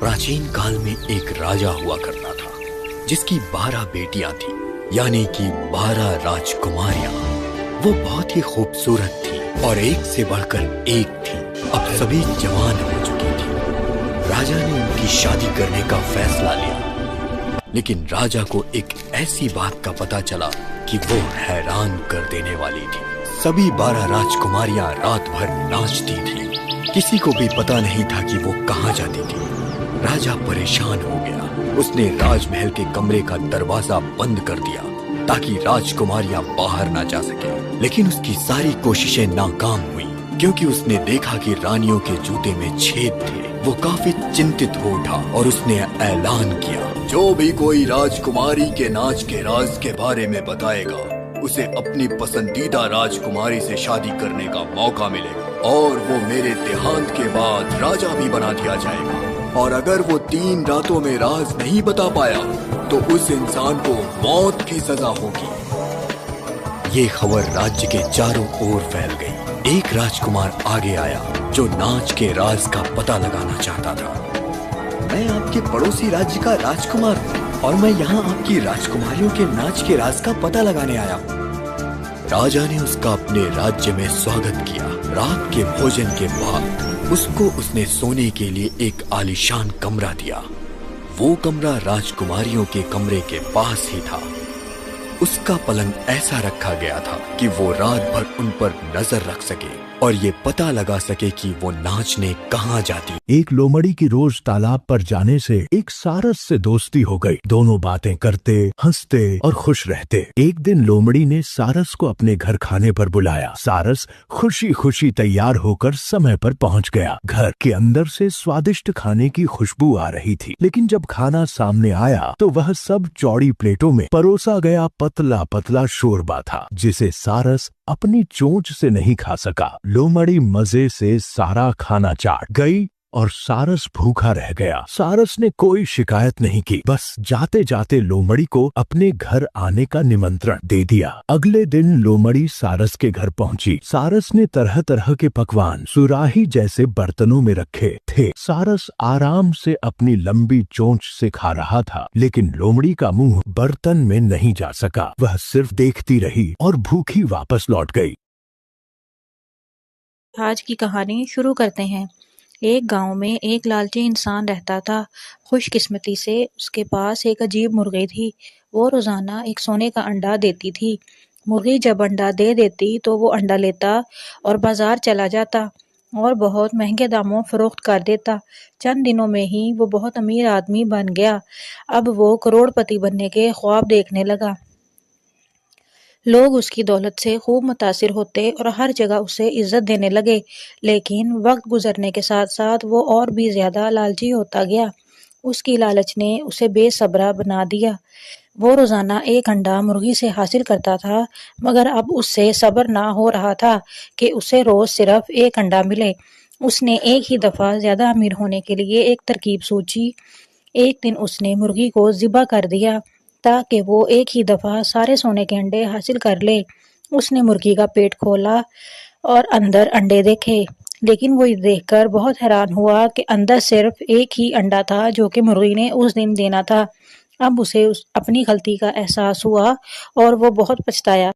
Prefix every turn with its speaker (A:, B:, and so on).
A: प्राचीन काल में एक राजा हुआ करता था जिसकी 12 बेटियां थीं, यानी कि 12 राजकुमारियां। वो बहुत ही खूबसूरत थी और एक से बढ़कर एक थी। अब सभी जवान हो चुकी थी। राजा ने उनकी शादी करने का फैसला लिया, लेकिन राजा को एक ऐसी बात का पता चला कि वो हैरान कर देने वाली थी। सभी 12 राजकुमारियां रात भर नाचती थीं। किसी को भी पता नहीं था कि वो कहाँ जाती थी। राजा परेशान हो गया। उसने राजमहल के कमरे का दरवाजा बंद कर दिया ताकि राजकुमारियां बाहर ना जा सके। लेकिन उसकी सारी कोशिशें नाकाम हुई क्योंकि उसने देखा कि रानियों के जूते में छेद थे। वो काफी चिंतित हो उठा और उसने ऐलान किया, जो भी कोई राजकुमारी के नाच के राज के बारे में बताएगा उसे अपनी पसंदीदा राजकुमारी से शादी करने का मौका मिलेगा और वो मेरे देहांत के बाद राजा भी बना दिया जाएगा। और अगर वो 3 रातों में राज नहीं बता पाया तो उस इंसान को मौत की सजा होगी। ये खबर राज्य के चारों ओर फैल गई। एक राजकुमार आगे आया जो नाच के राज का पता लगाना चाहता था। मैं आपके पड़ोसी राज्य का राजकुमार हूँ और मैं यहाँ आपकी राजकुमारियों के नाच के राज का पता लगाने आया हूँ। राजा ने उसका अपने राज्य में स्वागत किया। रात के भोजन के बाद उसने सोने के लिए एक आलीशान कमरा दिया। वो कमरा राजकुमारियों के कमरे के पास ही था। उसका पलंग ऐसा रखा गया था कि वो रात भर उन पर नजर रख सके और ये पता लगा सके कि वो नाचने कहाँ जाती।
B: एक लोमड़ी की रोज तालाब पर जाने से एक सारस से दोस्ती हो गई। दोनों बातें करते, हंसते और खुश रहते। एक दिन लोमड़ी ने सारस को अपने घर खाने पर बुलाया। सारस खुशी खुशी तैयार होकर समय पर पहुंच गया। घर के अंदर से स्वादिष्ट खाने की खुशबू आ रही थी, लेकिन जब खाना सामने आया तो वह सब चौड़ी प्लेटों में परोसा गया पतला पतला शोरबा था, जिसे सारस अपनी चोंच से नहीं खा सका। लोमड़ी मजे से सारा खाना चाट गई और सारस भूखा रह गया। सारस ने कोई शिकायत नहीं की, बस जाते जाते लोमड़ी को अपने घर आने का निमंत्रण दे दिया। अगले दिन लोमड़ी सारस के घर पहुंची। सारस ने तरह तरह के पकवान सुराही जैसे बर्तनों में रखे थे। सारस आराम से अपनी लंबी चोंच से खा रहा था, लेकिन लोमड़ी का मुंह बर्तन में नहीं जा सका। वह सिर्फ देखती रही और भूखी वापस लौट गई।
C: आज की कहानी शुरू करते हैं। एक गांव में एक लालची इंसान रहता था। खुशकिस्मती से उसके पास एक अजीब मुर्गी थी। वो रोजाना एक सोने का अंडा देती थी। मुर्गी जब अंडा दे देती तो वो अंडा लेता और बाजार चला जाता और बहुत महंगे दामों फरोख्त कर देता। चंद दिनों में ही वो बहुत अमीर आदमी बन गया। अब वो करोड़पति बनने के ख्वाब देखने लगा। लोग उसकी दौलत से खूब मुतासिर होते और हर जगह उसे इज्जत देने लगे। लेकिन वक्त गुजरने के साथ साथ वो और भी ज्यादा लालची होता गया। उसकी लालच ने उसे बेसब्रा बना दिया। वो रोजाना एक अंडा मुर्गी से हासिल करता था, मगर अब उससे सब्र ना हो रहा था कि उसे रोज सिर्फ एक अंडा मिले। उसने एक ही दफा ज्यादा अमीर होने के लिए एक तरकीब सोची। एक दिन उसने मुर्गी को ज़िबा कर दिया ताकि वो एक ही दफा सारे सोने के अंडे हासिल कर ले। उसने मुर्गी का पेट खोला और अंदर अंडे देखे, लेकिन वो ये देखकर बहुत हैरान हुआ कि अंदर सिर्फ एक ही अंडा था जो कि मुर्गी ने उस दिन देना था। अब उसे अपनी गलती का एहसास हुआ और वो बहुत पछताया।